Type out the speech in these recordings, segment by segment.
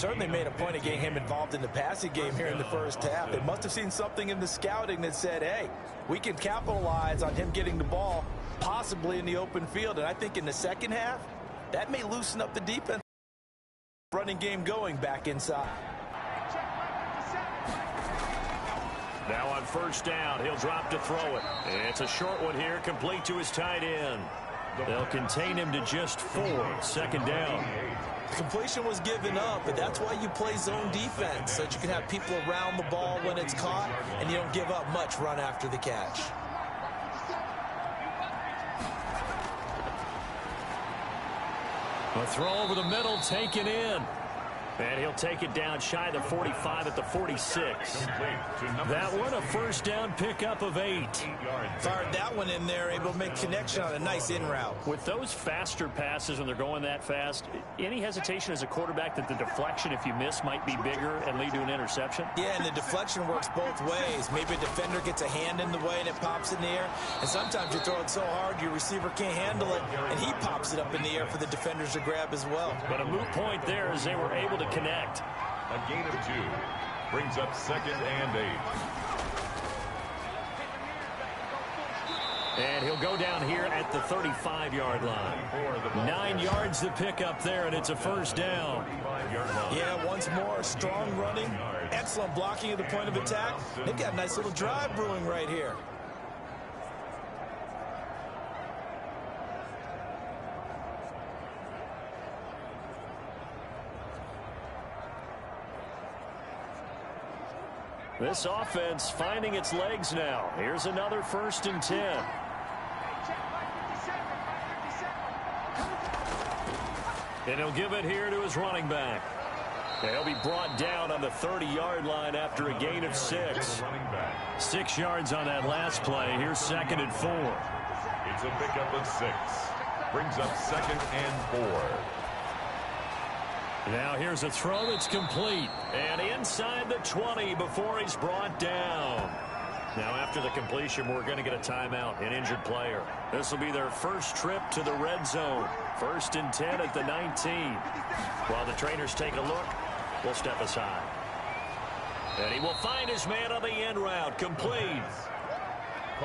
certainly made a point of getting him involved in the passing game here in the first half. They must have seen something in the scouting that said, hey, we can capitalize on him getting the ball, possibly in the open field. And I think in the second half, that may loosen up the defense. Running game going back inside. Now on first down, he'll drop to throw it. It's a short one here, complete to his tight end. They'll contain him to just 4. Second down. The completion was given up, but that's why you play zone defense, so that you can have people around the ball when it's caught, and you don't give up much run after the catch. A throw over the middle, taken in. And he'll take it down shy of the 45 at the 46. That one, a first down pickup of 8. Fired that one in there, able to make connection on a nice in route. With those faster passes when they're going that fast, any hesitation as a quarterback that the deflection, if you miss, might be bigger and lead to an interception? Yeah, and the deflection works both ways. Maybe a defender gets a hand in the way and it pops in the air. And sometimes you throw it so hard your receiver can't handle it, and he pops it up in the air for the defenders to grab as well. But a moot point there as they were able to connect. A gain of 2 brings up 2nd and 8. And he'll go down here at the 35-yard line. 9 yards to pick up there, and it's a first down. Yeah, once more, strong running, excellent blocking at the point of attack. They've got a nice little drive brewing right here. This offense finding its legs now. Here's another 1st and 10. And he'll give it here to his running back. And he'll be brought down on the 30-yard line after a gain of 6. 6 yards on that last play. Here's 2nd and 4. It's a pickup of 6. Brings up 2nd and 4. Now here's a throw that's complete. And inside the 20 before he's brought down. Now after the completion, we're going to get a timeout, an injured player. This will be their first trip to the red zone. 1st and 10 at the 19. While the trainers take a look, we'll step aside. And he will find his man on the end route. Complete.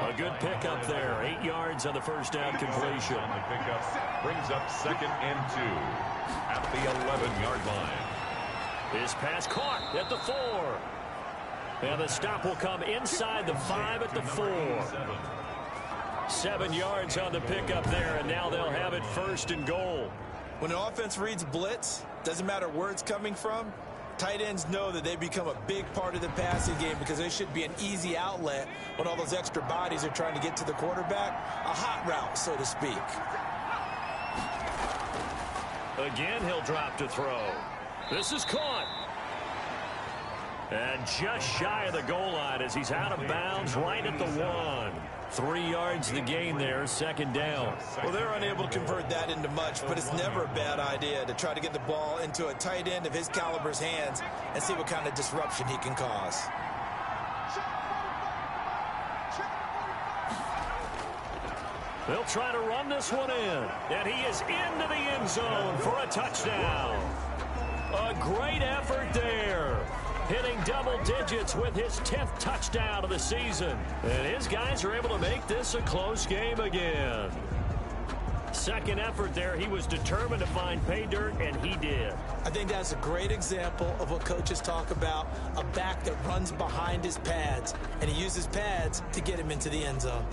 A good pickup there. 8 yards on the first down completion. On the pickup brings up 2nd and 2 at the 11-yard line. His pass caught at the 4. And the stop will come inside the 5 at the 4. 7 yards on the pickup there, and now they'll have it 1st and goal. When an offense reads blitz, doesn't matter where it's coming from, tight ends know that they become a big part of the passing game because they should be an easy outlet when all those extra bodies are trying to get to the quarterback. A hot route, so to speak. Again, he'll drop to throw. This is caught. And just shy of the goal line as he's out of bounds right at the 1. 3 yards the gain there, 2nd down. Well, they're unable to convert that into much, but it's never a bad idea to try to get the ball into a tight end of his caliber's hands and see what kind of disruption he can cause. They'll try to run this one in, and he is into the end zone for a touchdown. A great effort there. Hitting double digits with his 10th touchdown of the season. And his guys are able to make this a close game again. Second effort there, he was determined to find pay dirt, and he did. I think that's a great example of what coaches talk about, a back that runs behind his pads, and he uses pads to get him into the end zone.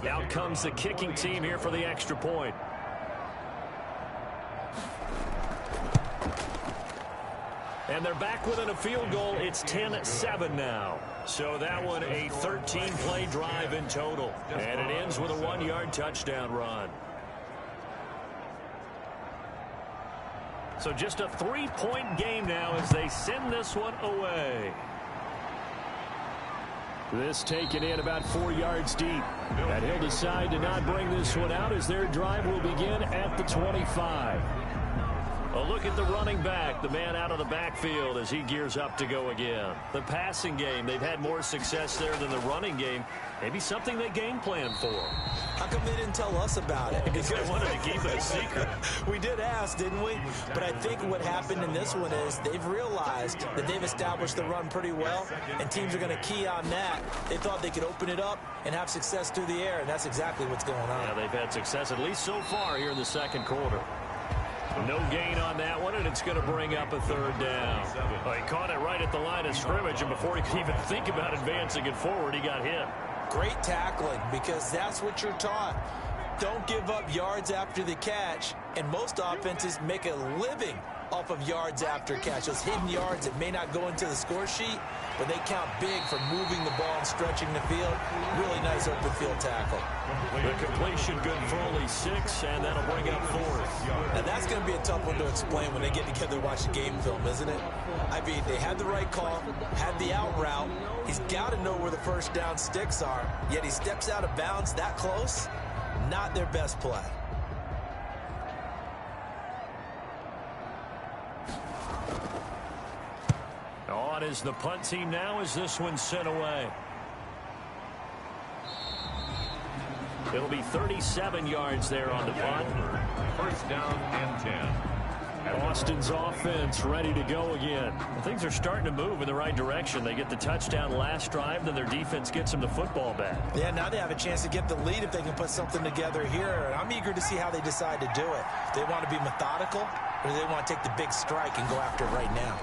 Out comes the kicking team here for the extra point. And they're back within a field goal. It's 10-7 now. So that one a 13-play drive in total. And it ends with a 1-yard touchdown run. So just a 3-point game now as they send this one away. This taken in about 4 yards deep. And he'll decide to not bring this one out as their drive will begin at the 25. A look at the running back, the man out of the backfield as he gears up to go again. The passing game, they've had more success there than the running game. Maybe something they game plan for. How come they didn't tell us about it? Because they wanted to keep it a secret. We did ask, didn't we? But I think what happened in this one is they've realized that they've established the run pretty well, and teams are going to key on that. They thought they could open it up and have success through the air, and that's exactly what's going on. Yeah, they've had success, at least so far, here in the second quarter. No gain on that one, and it's going to bring up a third down. Well, he caught it right at the line of scrimmage, and before he could even think about advancing it forward, he got hit. Great tackling, because that's what you're taught. Don't give up yards after the catch, and most offenses make a living off of yards after catch. Those hidden yards that may not go into the score sheet, but they count big for moving the ball and stretching the field. Really nice open field tackle. The completion good for only 6, and that'll bring up 4th. Now that's going to be a tough one to explain when they get together and watch the game film, isn't it? I mean, they had the right call, had the out route. He's got to know where the first down sticks are, yet he steps out of bounds that close. Not their best play. On is the punt team now as this one's sent away. It'll be 37 yards there on the punt. First down and 10. Austin's offense ready to go again. Things are starting to move in the right direction. They get the touchdown last drive, then their defense gets them the football back. Yeah, now they have a chance to get the lead if they can put something together here. And I'm eager to see how they decide to do it. Do they want to be methodical, or do they want to take the big strike and go after it right now?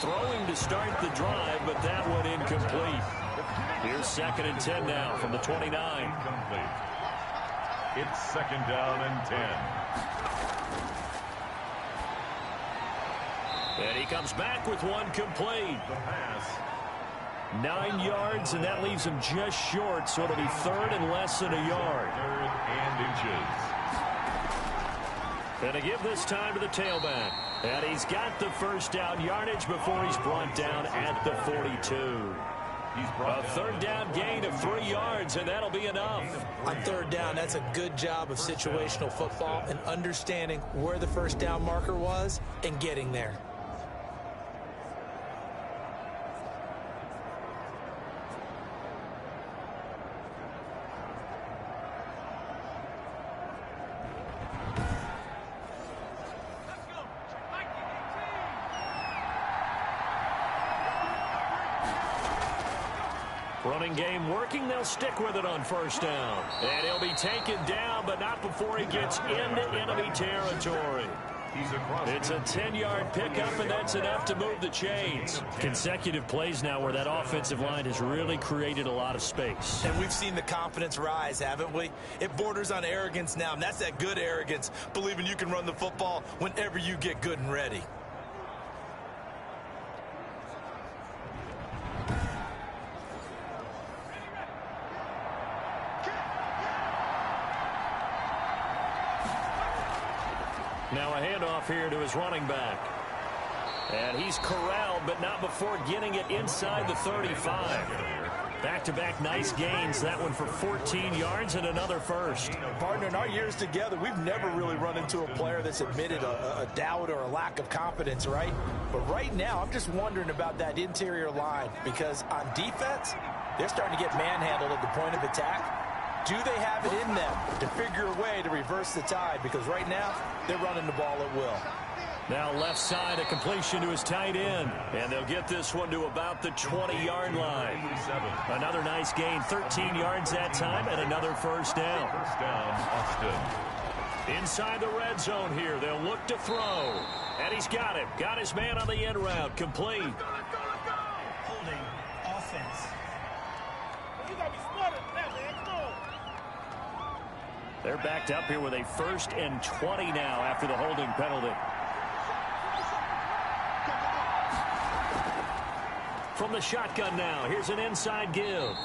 Throwing to start the drive, but that one incomplete. Here's 2nd and 10 now from the 29. Incomplete. It's 2nd down and 10. And he comes back with one complete. The pass. 9 yards, and that leaves him just short, so it'll be 3rd and less than a yard. 3rd and inches. And to give this time to the tailback. And he's got the first down yardage before he's brought down at the 42. A 3rd down gain of 3 yards, and that'll be enough. On 3rd down, that's a good job of situational football and understanding where the first down marker was and getting there. Running game working. They'll stick with it on first down. And he'll be taken down, but not before he gets into enemy territory. It's a 10-yard pickup, and that's enough to move the chains. Consecutive plays now where that offensive line has really created a lot of space. And we've seen the confidence rise, haven't we? It borders on arrogance now, and that's that good arrogance, believing you can run the football whenever you get good and ready. Now a handoff here to his running back. And he's corralled, but not before getting it inside the 35. Back-to-back nice gains. That one for 14 yards and another first. Partner, in our years together, we've never really run into a player that's admitted a doubt or a lack of confidence, right? But right now, I'm just wondering about that interior line, because on defense, they're starting to get manhandled at the point of attack. Do they have it in them to figure a way to reverse the tide? Because right now, they're running the ball at will. Now left side, a completion to his tight end. And they'll get this one to about the 20-yard line. Another nice gain, 13 yards that time, and another first down. First down, Austin. Inside the red zone here, they'll look to throw. And he's got it. Got his man on the end route, complete. Holding offense. You got to be smarter than that, man. Come on. They're backed up here with a 1st and 20 now after the holding penalty. From the shotgun now, here's an inside give.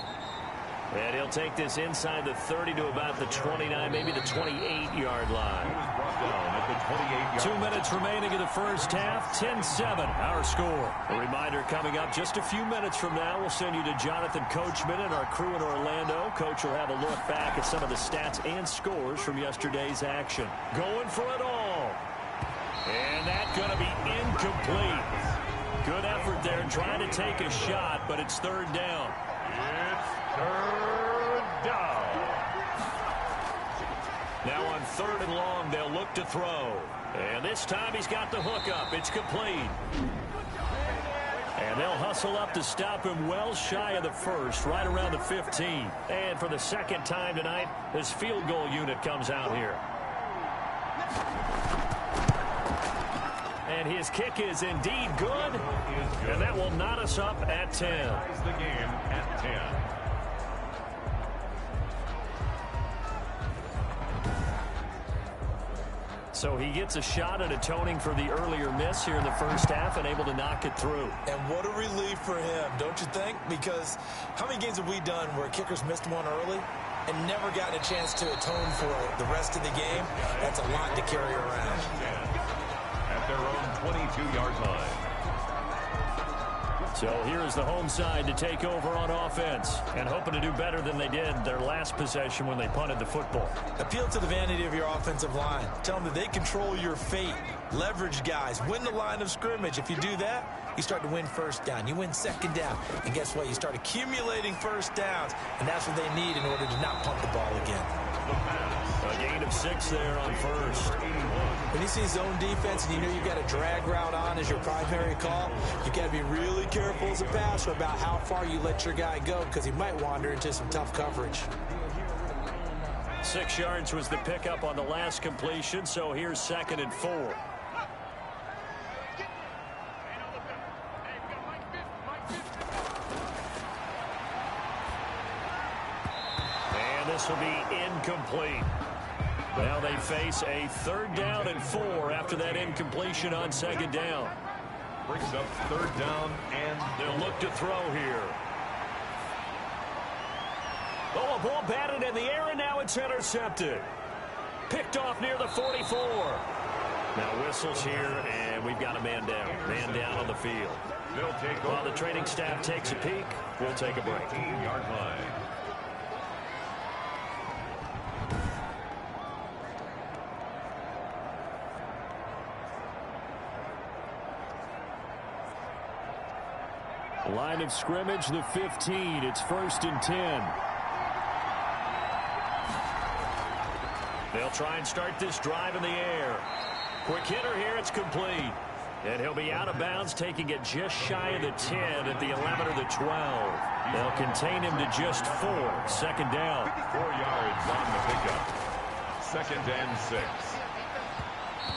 And he'll take this inside the 30 to about the 29, maybe the 28-yard line. He was brought down at the 28-yard 2 minutes remaining in the first half. 10-7, our score. A reminder coming up just a few minutes from now. We'll send you to Jonathan Coachman and our crew in Orlando. Coach will have a look back at some of the stats and scores from yesterday's action. Going for it all. And that's going to be incomplete. Good effort there trying to take a shot, but it's third down. It's third down. Now on third and long, they'll look to throw. And this time he's got the hook up. It's complete. And they'll hustle up to stop him well shy of the first, right around the 15. And for the second time tonight, his field goal unit comes out here. And his kick is indeed good. And that will knot us up at 10. Ties the game at 10. So he gets a shot at atoning for the earlier miss here in the first half and able to knock it through. And what a relief for him, don't you think? Because how many games have we done where kickers missed one early and never gotten a chance to atone for it the rest of the game? That's a lot to carry around. At their own 22-yard line. So here's the home side to take over on offense and hoping to do better than they did their last possession when they punted the football. Appeal to the vanity of your offensive line. Tell them that they control your fate. Leverage guys. Win the line of scrimmage. If you do that, you start to win first down. You win second down. And guess what? You start accumulating first downs. And that's what they need in order to not punt the ball again. A gain of 6 there on first. When you see zone defense and you know you've got a drag route on as your primary call, you've got to be really careful as a passer about how far you let your guy go because he might wander into some tough coverage. 6 yards was the pickup on the last completion, so here's 2nd and 4. And this will be incomplete. Now they face a 3rd down and 4 after that incompletion on 2nd down. Brings up 3rd down, and they'll look to throw here. Oh, a ball batted in the air, and now it's intercepted. Picked off near the 44. Now whistles here, and we've got a man down. Man down on the field. they'll take While the training staff takes a peek, we'll take a break. 15-yard line. Line of scrimmage, the 15. It's 1st and 10. They'll try and start this drive in the air. Quick hitter here. It's complete. And he'll be out of bounds, taking it just shy of the 10 at the 11 or the 12. They'll contain him to just 4. 2nd down. 4 yards on the pickup. 2nd and 6.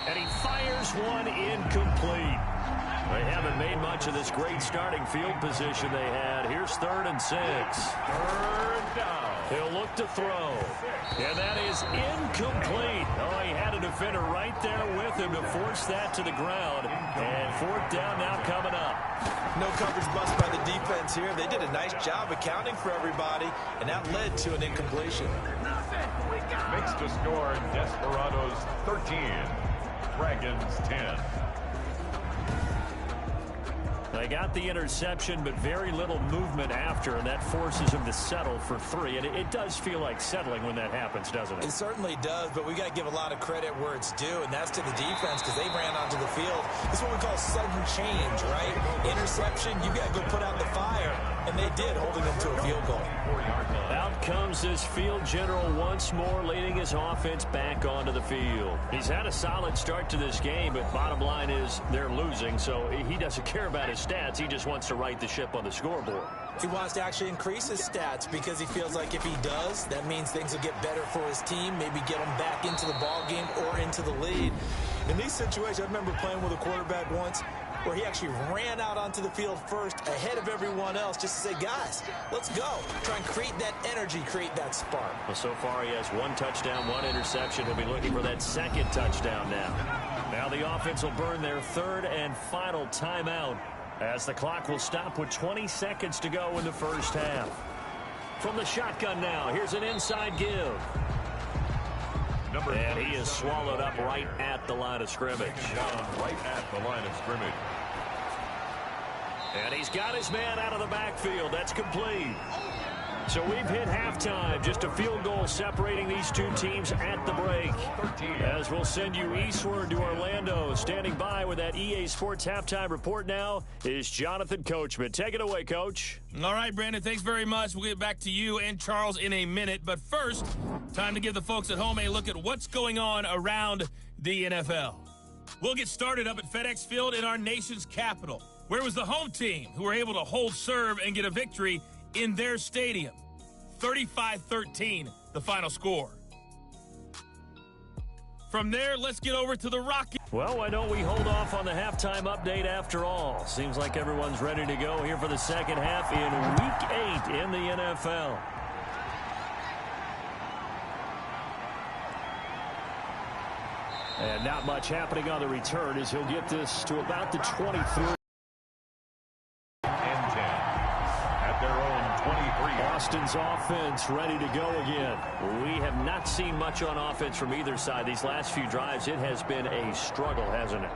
And he fires one incomplete. They haven't made much of this great starting field position they had. Here's 3rd and 6. 3rd down. He'll look to throw. And that is incomplete. Oh, he had a defender right there with him to force that to the ground. And 4th down now coming up. No coverage bust by the defense here. They did a nice job accounting for everybody, and that led to an incompletion. Makes the score Desperadoes 13. Dragons 10. They got the interception, but very little movement after, and that forces him to settle for 3. And it does feel like settling when that happens, doesn't it? It certainly does, but we got to give a lot of credit where it's due, and that's to the defense because they ran onto the field. It's what we call sudden change, right? Interception, you got to go put out the fire, and they did, holding them to a field goal. Out comes this field general once more, leading his offense back onto the field. He's had a solid start to this game, but bottom line is they're losing, so he doesn't care about his stats. He just wants to right the ship on the scoreboard. He wants to actually increase his stats because he feels like if he does, that means things will get better for his team, maybe get him back into the ball game or into the lead. In these situations, I remember playing with a quarterback once where he actually ran out onto the field first ahead of everyone else just to say, guys, let's go. Try and create that energy, create that spark. Well, so far he has 1 touchdown, 1 interception. He'll be looking for that 2nd touchdown now. Now the offense will burn their 3rd and final timeout as the clock will stop with 20 seconds to go in the first half. from the shotgun now. Here's an inside give. And he is swallowed up right at the line of scrimmage. Right at the line of scrimmage. And he's got his man out of the backfield. That's complete. So we've hit halftime. Just a field goal separating these two teams at the break. As we'll send you eastward to Orlando. Standing by with that EA Sports halftime report now is Jonathan Coachman. Take it away, Coach. All right, Brandon, thanks very much. We'll get back to you and Charles in a minute. But first, time to give the folks at home a look at what's going on around the NFL. We'll get started up at FedEx Field in our nation's capital. Where was the home team who were able to hold serve and get a victory in their stadium? 35-13, the final score. From there, let's get over to the Rockets. Well, why don't we hold off on the halftime update after all? Seems like everyone's ready to go here for the second half in Week 8 in the NFL. And not much happening on the return as he'll get this to about the 23. Austin's offense ready to go again. We have not seen much on offense from either side. These last few drives, it has been a struggle, hasn't it?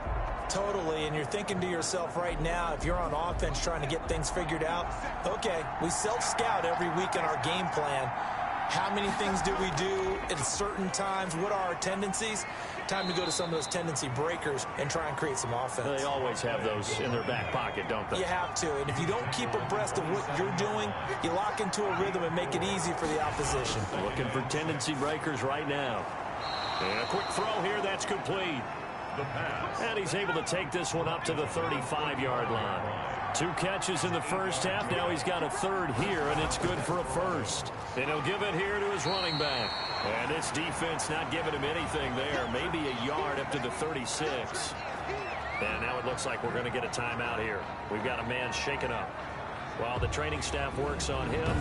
Totally, and you're thinking to yourself right now, if you're on offense trying to get things figured out, okay, we self-scout every week in our game plan. How many things do we do at certain times? What are our tendencies? Time to go to some of those tendency breakers and try and create some offense. They always have those in their back pocket, don't they? You have to, and if you don't keep abreast of what you're doing, you lock into a rhythm and make it easy for the opposition. Looking for tendency breakers right now. And a quick throw here, that's complete. The pass. And he's able to take this one up to the 35-yard line. 2 catches in the first half. Now he's got a third here, and it's good for a first. And he'll give it here to his running back. And this defense not giving him anything there. Maybe a yard up to the 36. And now it looks like we're going to get a timeout here. We've got a man shaken up. While the training staff works on him,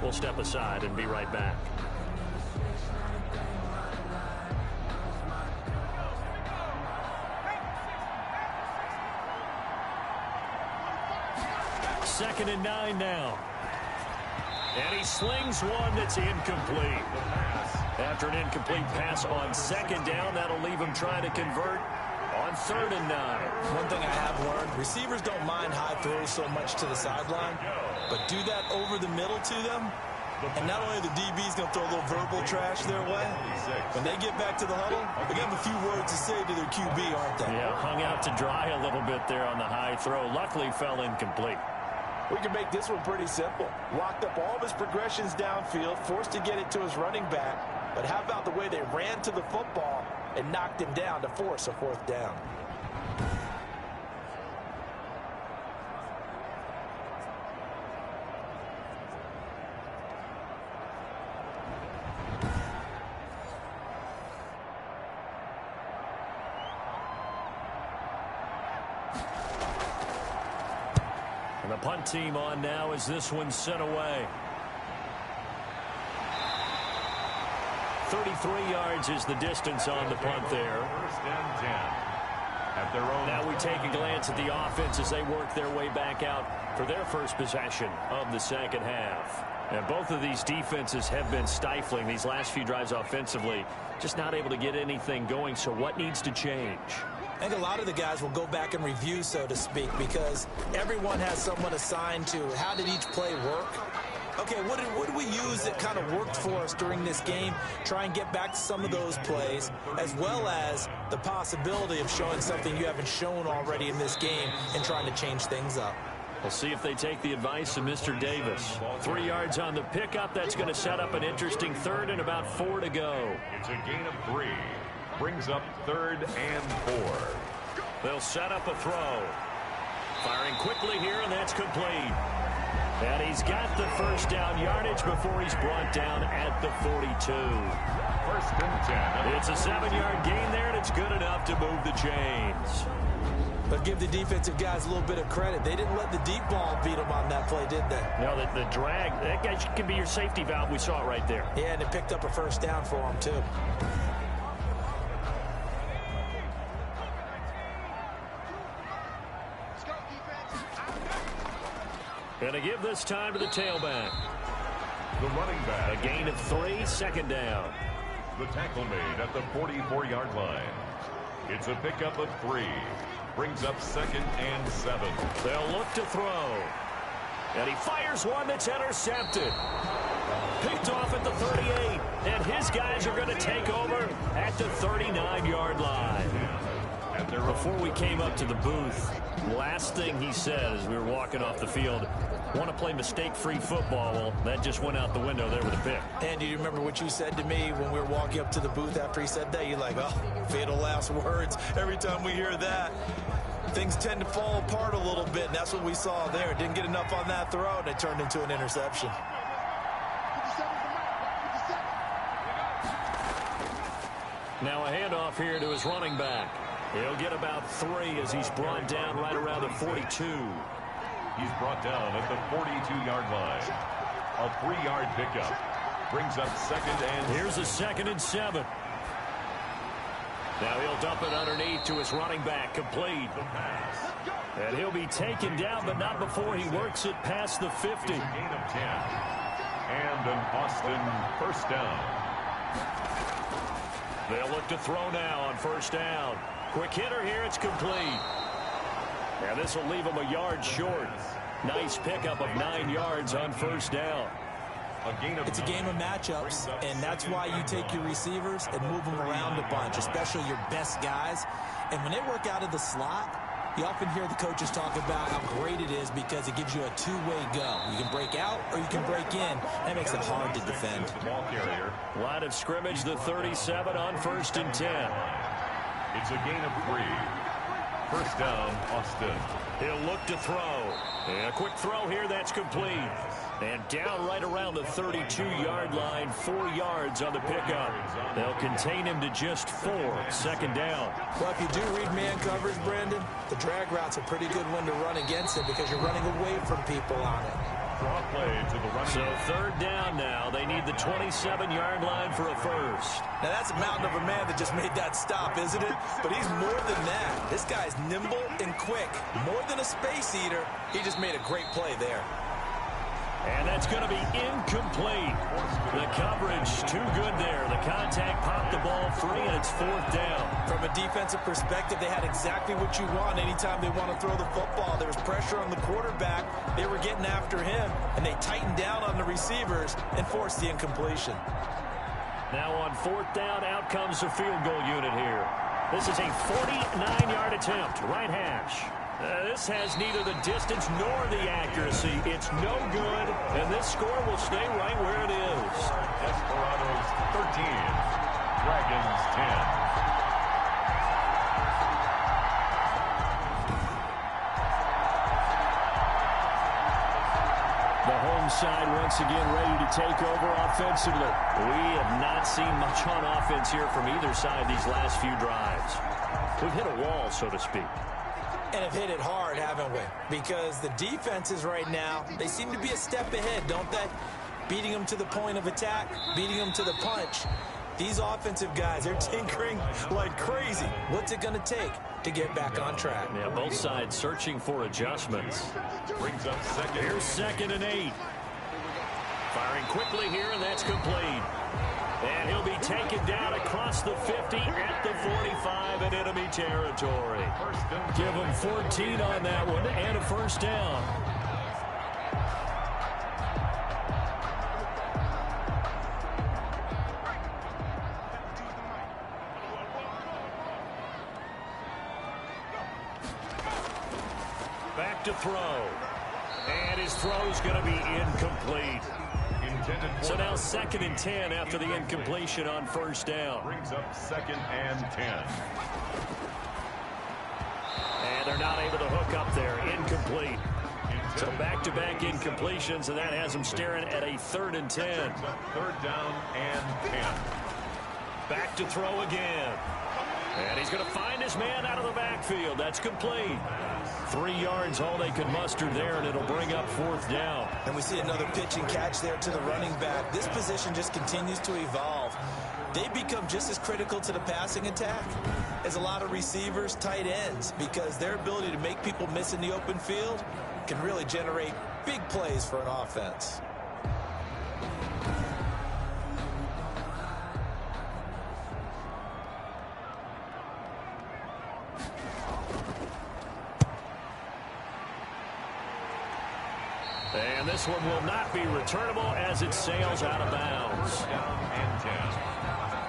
we'll step aside and be right back. Second and 9 now. And he slings one that's incomplete. After an incomplete pass on second down, that'll leave him trying to convert on 3rd and 9. One thing I have learned, receivers don't mind high throws so much to the sideline, but do that over the middle to them, and not only the DB's going to throw a little verbal trash their way, when they get back to the huddle, they have a few words to say to their QB, aren't they? Yeah, hung out to dry a little bit there on the high throw. Luckily fell incomplete. We can make this one pretty simple. Locked up all of his progressions downfield, forced to get it to his running back. But how about the way they ran to the football and knocked him down to force a 4th down? And the punt team on now as this one's sent away. 33 yards is the distance on the punt there. 1st and 10. At their own. Now we take a glance at the offense as they work their way back out for their first possession of the second half. And both of these defenses have been stifling these last few drives offensively. Just not able to get anything going. So what needs to change? I think a lot of the guys will go back and review, so to speak, because everyone has someone assigned to how did each play work. Okay, what did we use that kind of worked for us during this game? Try and get back to some of those plays, as well as the possibility of showing something you haven't shown already in this game and trying to change things up. We'll see if they take the advice of Mr. Davis. 3 yards on the pickup. That's going to set up an interesting 3rd and about 4 to go. It's a gain of 3. Brings up 3rd and 4. They'll set up a throw. Firing quickly here, and that's complete. And he's got the 1st down yardage before he's brought down at the 42. 1st and 10. It's a 7-yard gain there, and it's good enough to move the chains. But give the defensive guys a little bit of credit. They didn't let the deep ball beat them on that play, did they? No, the drag, that guy can be your safety valve. We saw it right there. Yeah, and it picked up a 1st down for him, too. Going to give this time to the tailback. the running back. A gain of 3, second down. The tackle made at the 44-yard line. It's a pickup of 3. Brings up 2nd and 7. They'll look to throw. And he fires one that's intercepted. Picked off at the 38. And his guys are going to take over at the 39-yard line. Before we came up to the booth, last thing he said as we were walking off the field, want to play mistake-free football. Well, that just went out the window there with a pick. And do you remember what you said to me when we were walking up to the booth after he said that? You're like, oh, fatal last words. Every time we hear that, things tend to fall apart a little bit, and that's what we saw there. Didn't get enough on that throw, and it turned into an interception. Now a handoff here to his running back. He'll get about 3 as he's brought down right around the 42. He's brought down at the 42-yard line. A 3-yard pickup. Brings up 2nd and... Here's a 2nd and 7. Now he'll dump it underneath to his running back, complete. And he'll be taken down, but not before he works it past the 50. It's a gain of 10. And an Austin first down. They'll look to throw now on first down. Quick hitter here, it's complete. Now this will leave him a yard short. Nice pickup of 9 yards on first down. It's a game of matchups, and that's why you take your receivers and move them around a bunch, especially your best guys. And when they work out of the slot, you often hear the coaches talk about how great it is because it gives you a two-way go. You can break out or you can break in. That makes it hard to defend. Line of scrimmage, the 37 on 1st and 10. It's a gain of 3. First down, Austin. He'll look to throw. And a quick throw here, that's complete. And down right around the 32-yard line, 4 yards on the pickup. They'll contain him to just 4, second down. Well, if you do read man coverage, Brandon, the drag route's a pretty good one to run against it because you're running away from people on it. Draw play to the running. So third down now. They need the 27-yard line for a first. Now that's a mountain of a man that just made that stop, isn't it? But he's more than that. This guy's nimble and quick. More than a space eater. He just made a great play there. And that's going to be incomplete. The coverage too good there. The contact popped the ball free, and it's 4th down. From a defensive perspective, they had exactly what you want anytime they want to throw the football. There was pressure on the quarterback. They were getting after him, and they tightened down on the receivers and forced the incompletion. Now on 4th down, out comes the field goal unit here. This is a 49-yard attempt, right hash. This has neither the distance nor the accuracy. It's no good, and this score will stay right where it is. Desperadoes 13, Dragons 10. The home side once again ready to take over offensively. We have not seen much on offense here from either side these last few drives. We've hit a wall, so to speak. And have hit it hard, haven't we? Because the defenses right now, they seem to be a step ahead, don't they? Beating them to the point of attack, beating them to the punch. These offensive guys, they're tinkering like crazy. What's it going to take to get back on track? Yeah, both sides searching for adjustments. Brings up 2nd. Here's 2nd and 8. Firing quickly here, and that's complete. And he'll be taken down across the 50 at the 45 in enemy territory. Give him 14 on that one and a first down. Back to throw. And his throw's going to be incomplete. So now 2nd and 10 after the incompletion on first down. Brings up 2nd and 10. And they're not able to hook up there. Incomplete. So back-to-back incompletions, and that has them staring at a 3rd and 10. 3rd down and 10. Back to throw again. And he's going to find his man out of the backfield. That's complete. 3 yards, all they could muster there, and it'll bring up 4th down. And we see another pitch and catch there to the running back. This position just continues to evolve. They become just as critical to the passing attack as a lot of receivers, tight ends, because their ability to make people miss in the open field can really generate big plays for an offense. this one will not be returnable as it sails out of bounds. Down and 10.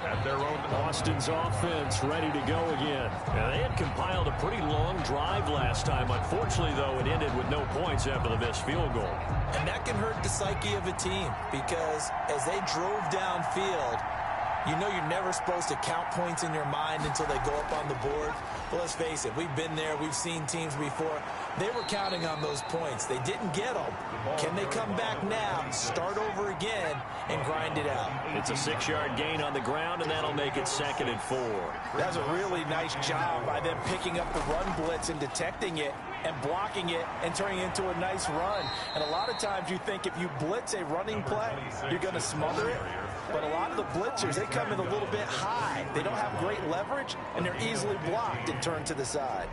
At their own Austin's offense ready to go again. Now, they had compiled a pretty long drive last time. Unfortunately, though, it ended with no points after the missed field goal. And that can hurt the psyche of a team because as they drove downfield, you know you're never supposed to count points in your mind until they go up on the board. But let's face it, we've been there. We've seen teams before. They were counting on those points. They didn't get them. Can they come back now, start over again, and grind it out? It's a 6-yard gain on the ground, and that'll make it 2nd and 4. That's a really nice job by them picking up the run blitz and detecting it and blocking it and turning it into a nice run. And a lot of times you think if you blitz a running play, you're going to smother it. But a lot of the blitzers, they come in a little bit high. They don't have great leverage, and they're easily blocked and turned to the side.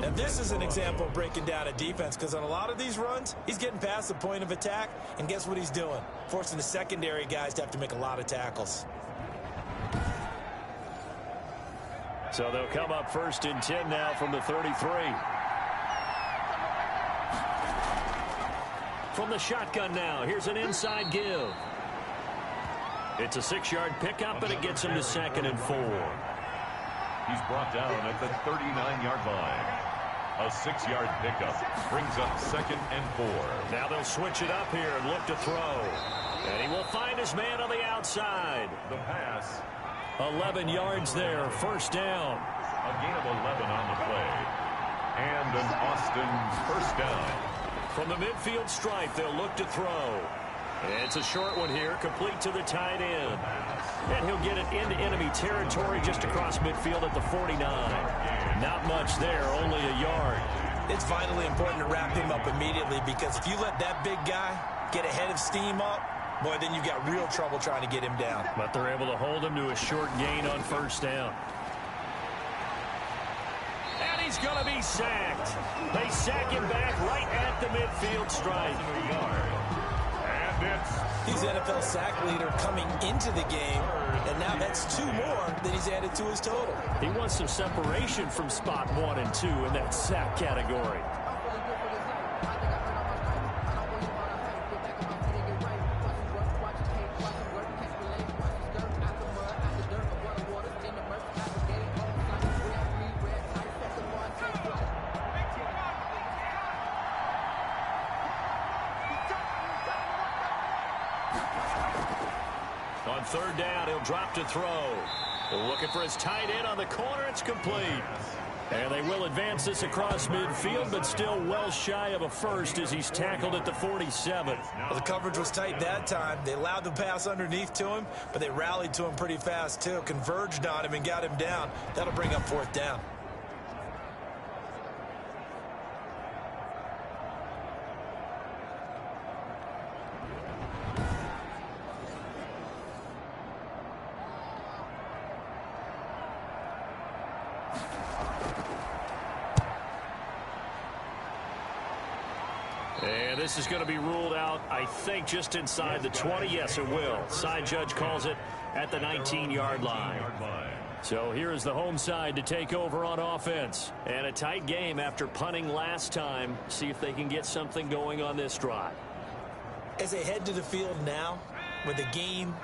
And this is an example of breaking down a defense, because on a lot of these runs, he's getting past the point of attack, and guess what he's doing? Forcing the secondary guys to have to make a lot of tackles. So they'll come up 1st and 10 now from the 33. From the shotgun now, here's an inside give. It's a 6-yard pickup, and it gets him to 2nd and 4. He's brought down at the 39-yard line. A 6-yard pickup brings up 2nd and 4. Now they'll switch it up here and look to throw. And he will find his man on the outside. The pass. 11 yards there, 1st down. A gain of 11 on the play. And an Austin 1st down. From the midfield stripe, they'll look to throw. It's a short one here, complete to the tight end. And he'll get it into enemy territory just across midfield at the 49. Not much there, only a yard. It's vitally important to wrap him up immediately, because if you let that big guy get ahead of steam up, boy, then you've got real trouble trying to get him down. But they're able to hold him to a short gain on 1st down. And he's going to be sacked. They sack him back right at the midfield stripe. He's NFL sack leader coming into the game, and now that's 2 more that he's added to his total. He wants some separation from spot 1 and 2 in that sack category. On 3rd down, he'll drop to throw. Looking for his tight end on the corner. It's complete. And they will advance this across midfield, but still well shy of a first as he's tackled at the 47. Well, the coverage was tight that time. They allowed the pass underneath to him, but they rallied to him pretty fast, too. Converged on him and got him down. That'll bring up 4th down. And this is going to be ruled out, I think, just inside the 20. Yes, it will. Side judge calls it at the 19-yard line. So here is the home side to take over on offense. And a tight game after punting last time. See if they can get something going on this drive. As they head to the field now, with the game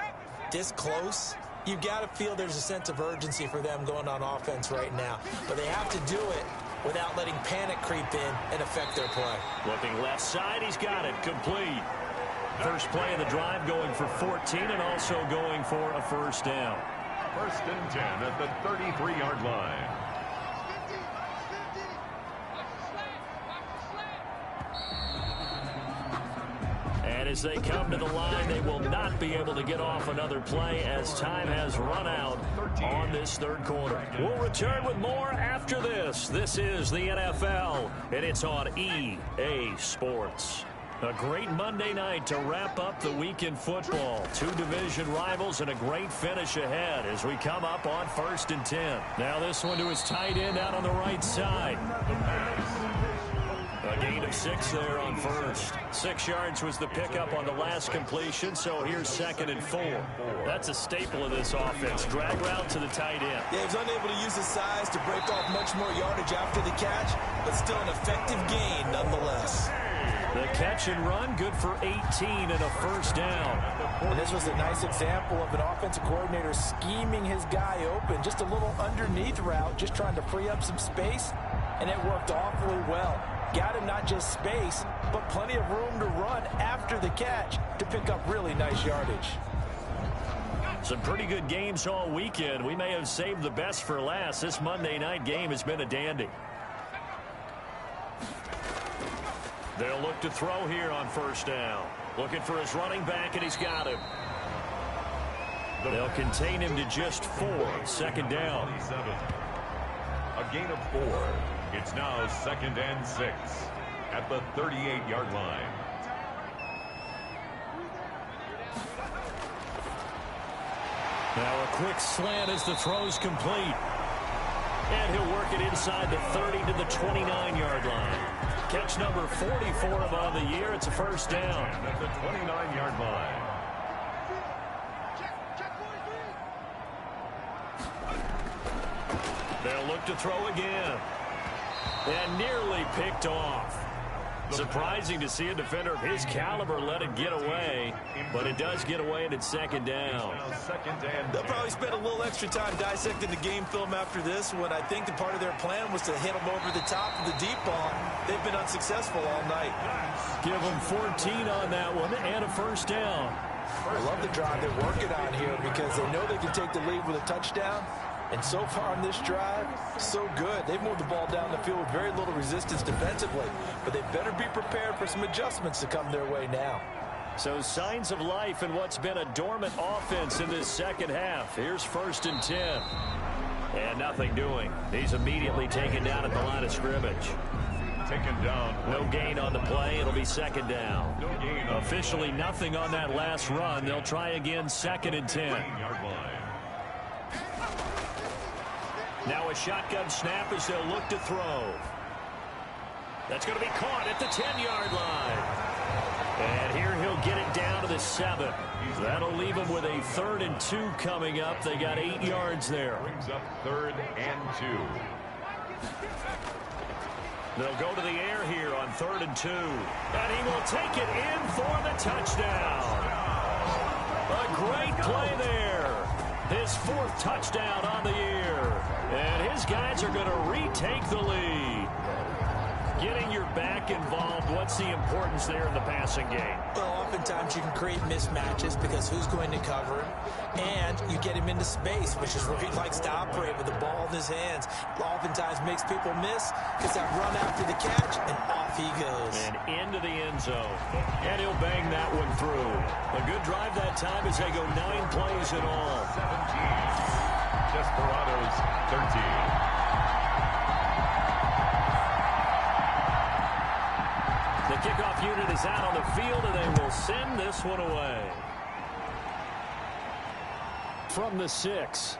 this close, you've got to feel there's a sense of urgency for them going on offense right now. But they have to do it without letting panic creep in and affect their play. Looking left side, he's got it. Complete. First play of the drive going for 14 and also going for a 1st down. 1st and 10 at the 33-yard line. And as they come to the line, they will not be able to get off another play as time has run out on this 3rd quarter. We'll return with more after this. This is the NFL, and it's on EA Sports. A great Monday night to wrap up the week in football. 2 division rivals and a great finish ahead as we come up on 1st and 10. Now this one to his tight end out on the right side. A gain of 6 there on 1st. 6 yards was the pickup on the last completion, so here's 2nd and 4. That's a staple of this offense. Drag route to the tight end. Yeah, he was unable to use his size to break off much more yardage after the catch, but still an effective gain nonetheless. The catch and run, good for 18 and a first down. And this was a nice example of an offensive coordinator scheming his guy open. Just a little underneath route, just trying to free up some space, and it worked awfully well. Got him not just space, but plenty of room to run after the catch to pick up really nice yardage. Some pretty good games all weekend. We may have saved the best for last. This Monday night game has been a dandy. They'll look to throw here on first down. Looking for his running back, and he's got him. They'll contain him to just 4. Second down. A gain of 4. It's now 2nd and 6 at the 38-yard line. Now a quick slant as the throw's complete. And he'll work it inside the 30 to the 29-yard line. Catch number 44 of on the year. It's a first down. At the 29-yard line. They'll look to throw again. And nearly picked off. Surprising to see a defender of his caliber let it get away, but it does get away and it's second down. They'll probably spend a little extra time dissecting the game film after this one. I think the part of their plan was to hit them over the top of the deep ball. They've been unsuccessful all night. Give them 14 on that one and a first down. I love the drive they're working on here because they know they can take the lead with a touchdown. And so far on this drive, so good. They've moved the ball down the field with very little resistance defensively. But they better be prepared for some adjustments to come their way now. So signs of life in what's been a dormant offense in this second half. Here's 1st and 10. And nothing doing. He's immediately taken down at the line of scrimmage. Taken down. No gain on the play. It'll be second down. No gain. Officially nothing on that last run. They'll try again 2nd and 10. Now a shotgun snap as they'll look to throw. That's going to be caught at the 10-yard line. And here he'll get it down to the 7. That'll leave him with a 3rd and 2 coming up. They got 8 yards there. Brings up 3rd and 2. They'll go to the air here on 3rd and 2. And he will take it in for the touchdown. A great play there. His 4th touchdown on the year. And his guys are going to retake the lead. Getting your back involved, what's the importance there in the passing game? Well, oftentimes you can create mismatches because who's going to cover him, and you get him into space, which is where he likes to operate with the ball in his hands. Oftentimes makes people miss, gets that run after the catch, and off he goes. And into the end zone. And he'll bang that one through. A good drive that time as they go 9 plays in all. 17. Desperadoes 13. The kickoff unit is out on the field, and they will send this one away. From the 6.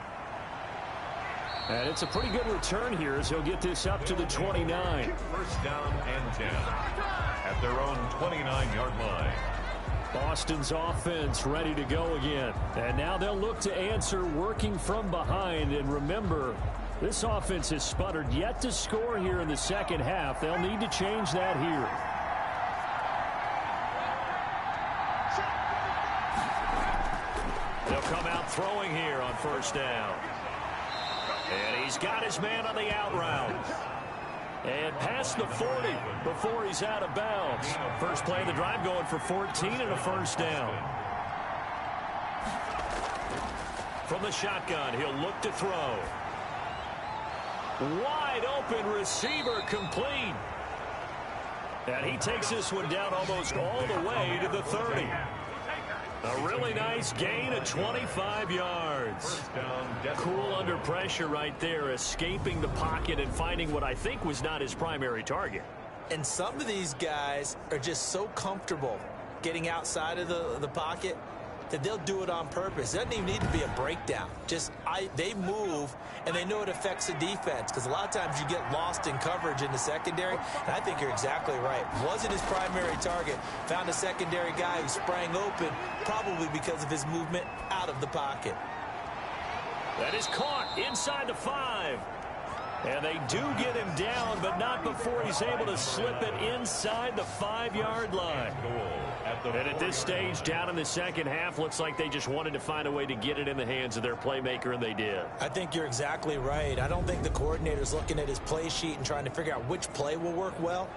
And it's a pretty good return here as he'll get this up to the 29. First down and 10 at their own 29-yard line. Boston's offense ready to go again. And now they'll look to answer working from behind. And remember, this offense has sputtered yet to score here in the second half. They'll need to change that here. They'll come out throwing here on first down. And he's got his man on the out route. And past the 40 before he's out of bounds. First play of the drive going for 14 and a first down. From the shotgun, he'll look to throw. Wide open receiver complete. And he takes this one down almost all the way to the 30. A really nice gain of 25 yards. Cool under pressure right there, escaping the pocket and finding what I think was not his primary target. And some of these guys are just so comfortable getting outside of the pocket that they'll do it on purpose. It doesn't even need to be a breakdown. They move, and they know it affects the defense because a lot of times you get lost in coverage in the secondary, and I think you're exactly right. Wasn't his primary target. Found a secondary guy who sprang open, probably because of his movement out of the pocket. That is caught inside the 5. And they do get him down, but not before he's able to slip it inside the 5-yard line. And at this stage, down in the second half, looks like they just wanted to find a way to get it in the hands of their playmaker, and they did. I think you're exactly right. I don't think the coordinator's looking at his play sheet and trying to figure out which play will work well.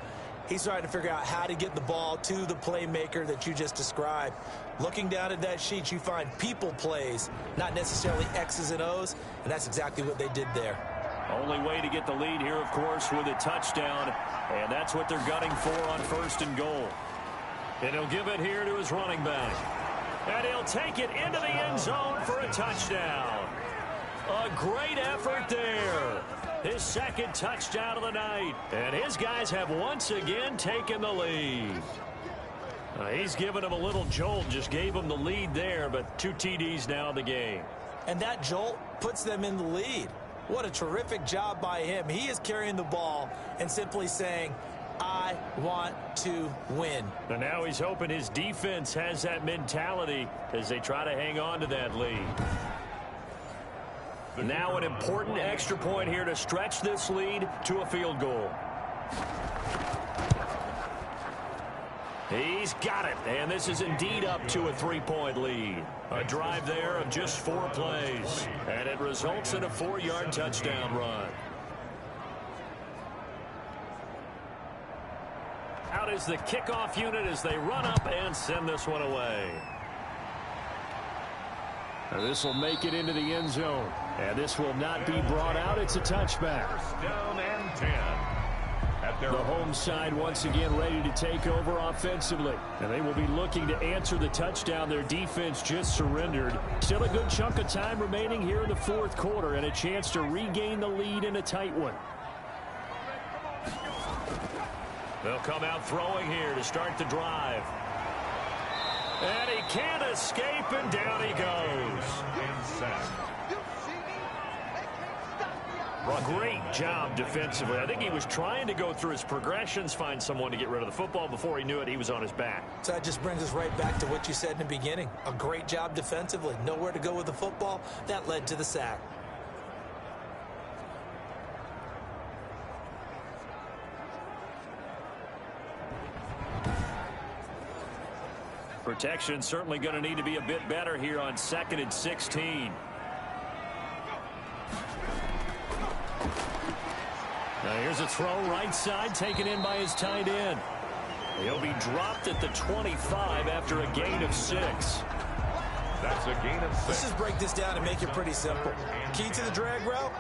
He's trying to figure out how to get the ball to the playmaker that you just described. Looking down at that sheet, you find people plays, not necessarily X's and O's, and that's exactly what they did there. Only way to get the lead here, of course, with a touchdown, and that's what they're gunning for on 1st and goal. And he'll give it here to his running back. And he'll take it into the end zone for a touchdown. A great effort there. His second touchdown of the night. And his guys have once again taken the lead. He's given him a little jolt, just gave him the lead there, but 2 TDs now in the game. And that jolt puts them in the lead. What a terrific job by him. He is carrying the ball and simply saying, I want to win. And now he's hoping his defense has that mentality as they try to hang on to that lead. Now an important extra point here to stretch this lead to a field goal. He's got it, and this is indeed up to a 3-point lead. A drive there of just 4 plays, and it results in a 4-yard touchdown run. Out is the kickoff unit as they run up and send this one away. This will make it into the end zone, and this will not be brought out. It's a touchback. 1st down and 10. The home side once again ready to take over offensively. And they will be looking to answer the touchdown their defense just surrendered. Still a good chunk of time remaining here in the 4th quarter and a chance to regain the lead in a tight one. They'll come out throwing here to start the drive. And he can't escape, and down he goes. Great job defensively. I think he was trying to go through his progressions, find someone to get rid of the football. Before he knew it, he was on his back. So that just brings us right back to what you said in the beginning. A great job defensively. Nowhere to go with the football. That led to the sack. Protection certainly going to need to be a bit better here on 2nd and 16. Now here's a throw right side taken in by his tight end. He'll be dropped at the 25 after a gain of 6. That's a gain of 6. Let's just break this down and make it pretty simple. Key to the drag route,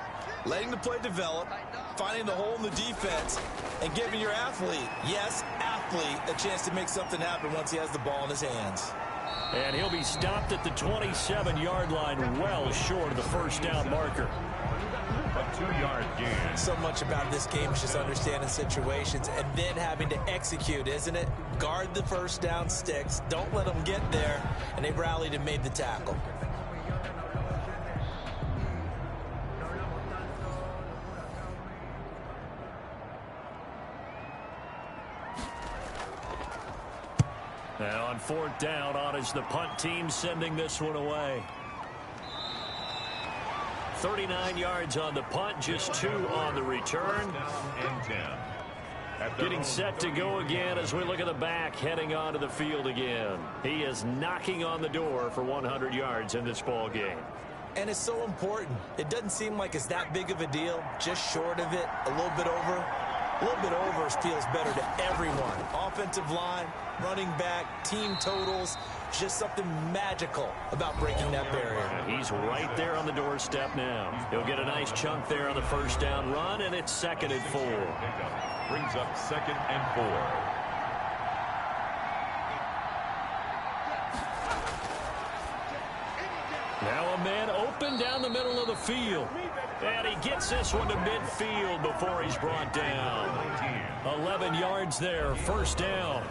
letting the play develop, finding the hole in the defense, and giving your athlete, yes, athlete, a chance to make something happen once he has the ball in his hands. And he'll be stopped at the 27-yard line, well short of the 1st down marker. A 2-yard gain. So much about this game is just understanding situations and then having to execute, isn't it? Guard the 1st down sticks. Don't let them get there. And they rallied and made the tackle. Now on 4th down, on is the punt team sending this one away. 39 yards on the punt, just 2 on the return. And 10. Getting set to go again as we look at the back, heading onto the field again. He is knocking on the door for 100 yards in this ball game. And it's so important. It doesn't seem like it's that big of a deal, just short of it, a little bit over. A little bit over feels better to everyone. Offensive line, running back, team totals, just something magical about breaking that barrier. He's right there on the doorstep now. He'll get a nice chunk there on the 1st down run, and it's 2nd and 4. Brings up 2nd and 4. Now a man open down the middle of the field. And he gets this one to midfield before he's brought down. 11 yards there, 1st down.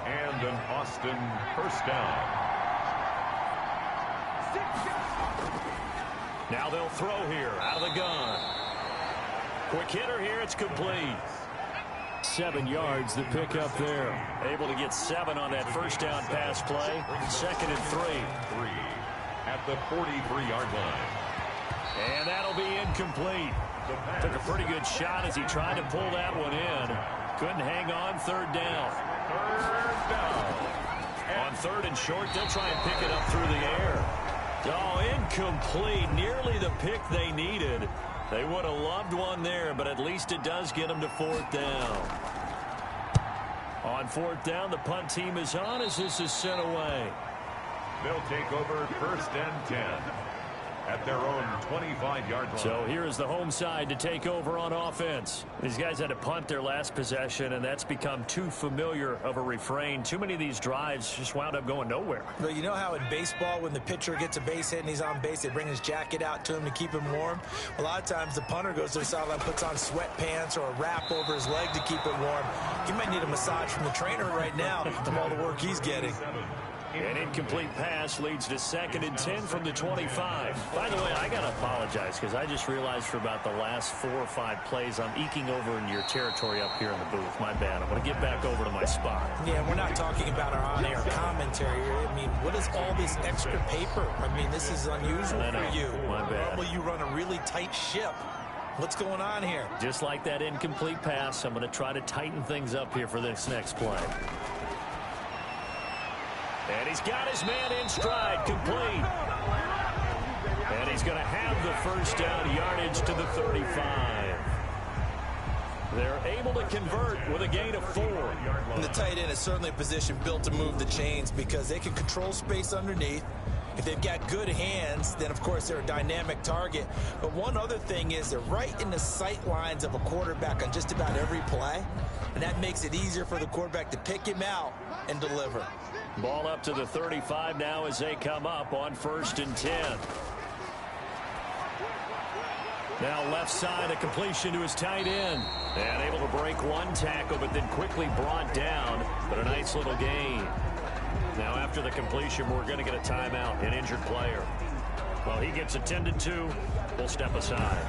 And an Austin 1st down. Now they'll throw here out of the gun. Quick hitter here, it's complete. 7 yards, the pickup there. Able to get 7 on that 1st down pass play. 2nd and 3. 3 at the 43-yard line. And that'll be incomplete. Took a pretty good shot as he tried to pull that one in. Couldn't hang on. Third down. On third and short, they'll try and pick it up through the air. Oh, incomplete. Nearly the pick they needed. They would have loved one there, but at least it does get them to fourth down. On fourth down, the punt team is on as this is sent away. They'll take over first and 10 at their own 25-yard line. So here is the home side to take over on offense. These guys had to punt their last possession, and that's become too familiar of a refrain. Too many of these drives just wound up going nowhere. But you know how in baseball, when the pitcher gets a base hit and he's on base, they bring his jacket out to him to keep him warm? A lot of times the punter goes to the sideline, puts on sweatpants or a wrap over his leg to keep it warm. He might need a massage from the trainer right now from all the work he's getting. An incomplete pass leads to second and 10 from the 25. By the way, I got to apologize because I just realized for about the last 4 or 5 plays I'm eking over into your territory up here in the booth. My bad. I'm going to get back over to my spot. Yeah, we're not talking about our on-air commentary. I mean, what is all this extra paper? I mean, this is unusual for you. My bad. Normally you run a really tight ship. What's going on here? Just like that incomplete pass, I'm going to try to tighten things up here for this next play. And he's got his man in stride, complete. And he's going to have the first down, yardage to the 35. They're able to convert with a gain of 4. And the tight end is certainly a position built to move the chains because they can control space underneath. If they've got good hands, then of course they're a dynamic target. But one other thing is they're right in the sight lines of a quarterback on just about every play. And that makes it easier for the quarterback to pick him out and deliver. Ball up to the 35 now as they come up on first and 10. Now left side, a completion to his tight end. And able to break one tackle, but then quickly brought down. But a nice little gain. Now after the completion, we're going to get a timeout, an injured player. While he gets attended to, we'll step aside.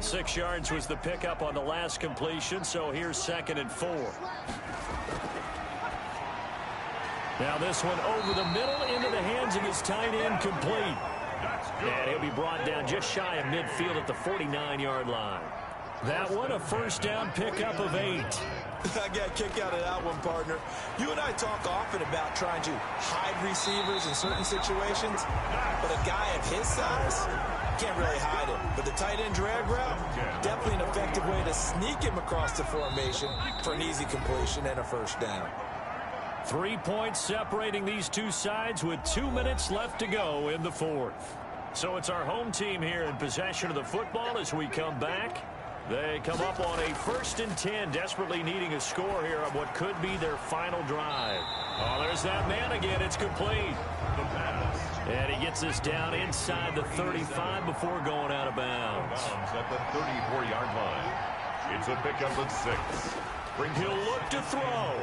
6 yards was the pickup on the last completion, so here's second and 4. Now this one over the middle into the hands of his tight end, complete. And he'll be brought down just shy of midfield at the 49-yard line. That one, a first down pickup of 8. I got a kick out of that one, partner. You and I talk often about trying to hide receivers in certain situations, but a guy of his size can't really hide it. But the tight end drag route, definitely an effective way to sneak him across the formation for an easy completion and a first down. 3 points separating these two sides with 2 minutes left to go in the fourth. So it's our home team here in possession of the football as we come back. They come up on a first and 10, desperately needing a score here on what could be their final drive. Oh, there's that man again. It's complete. And he gets this down inside the 35 before going out of bounds. At the 34-yard line. It's a pickup of 6. He'll look to throw.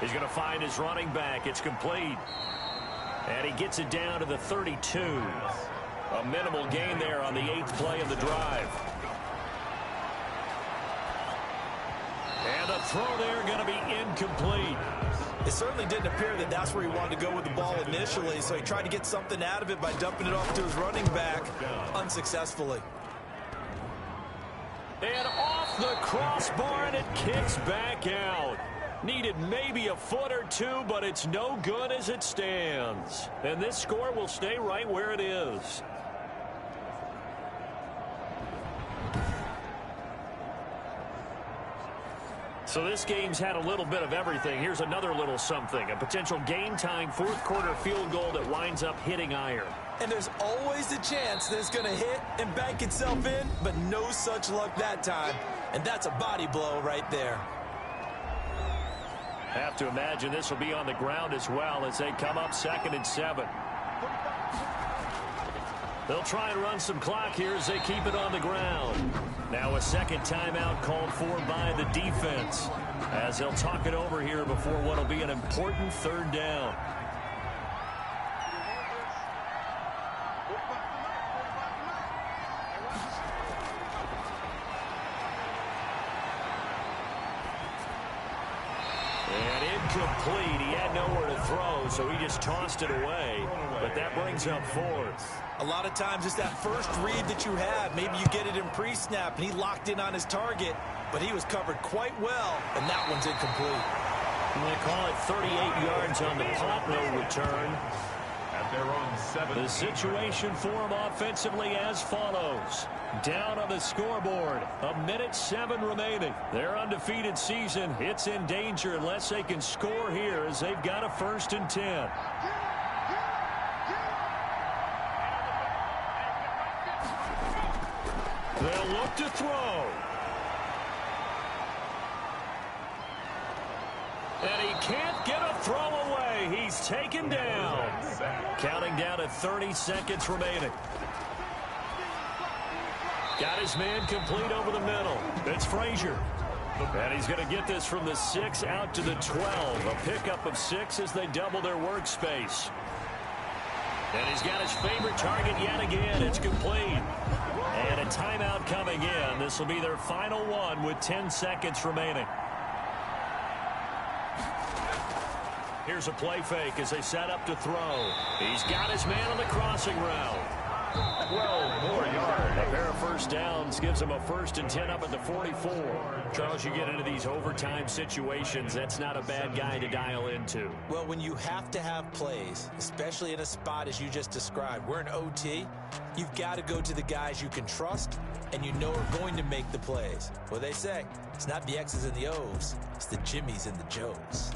He's going to find his running back. It's complete. And he gets it down to the 32. A minimal gain there on the 8th play of the drive. And the throw there going to be incomplete. It certainly didn't appear that that's where he wanted to go with the ball initially, so he tried to get something out of it by dumping it off to his running back unsuccessfully. And off the crossbar, and it kicks back out. Needed maybe a foot or two, but it's no good as it stands. And this score will stay right where it is. So this game's had a little bit of everything. Here's another little something. A potential game-tying fourth-quarter field goal that winds up hitting iron. And there's always a chance that it's going to hit and bank itself in, but no such luck that time. And that's a body blow right there. Have to imagine this will be on the ground as well as they come up second and 7. They'll try and run some clock here as they keep it on the ground. Now a second timeout called for by the defense as they'll talk it over here before what will be an important third down. incomplete. He had nowhere to throw, so he just tossed it away. But that brings up fourth. A lot of times it's that first read that you have. Maybe you get it in pre-snap, and he locked in on his target, but he was covered quite well, and that one's incomplete. They call it 38 yards on the punt, no return. At their own 7. The situation for them offensively as follows. Down on the scoreboard, 1:07 remaining. Their undefeated season, it's in danger unless they can score here as they've got a 1st and 10. They'll look to throw. And he can't get a throw away. He's taken down. Counting down to 30 seconds remaining. Got his man complete over the middle. It's Frazier. And he's going to get this from the 6 out to the 12. A pickup of 6 as they double their workspace. And he's got his favorite target yet again. It's complete. And a timeout coming in. This will be their final one with 10 seconds remaining. Here's a play fake as they set up to throw. He's got his man on the crossing route. 12 more yards. A pair of first downs gives him a 1st and 10 up at the 44. Charles, you get into these overtime situations, that's not a bad guy to dial into. Well, when you have to have plays, especially in a spot as you just described, we're in OT, you've got to go to the guys you can trust and you know are going to make the plays. Well, they say, it's not the X's and the O's, it's the Jimmys and the Joes.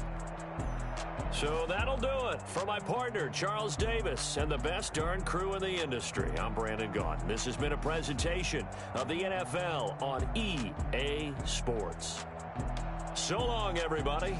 So that'll do it for my partner, Charles Davis, and the best darn crew in the industry. I'm Brandon Gaudin. This has been a presentation of the NFL on EA Sports. So long, everybody.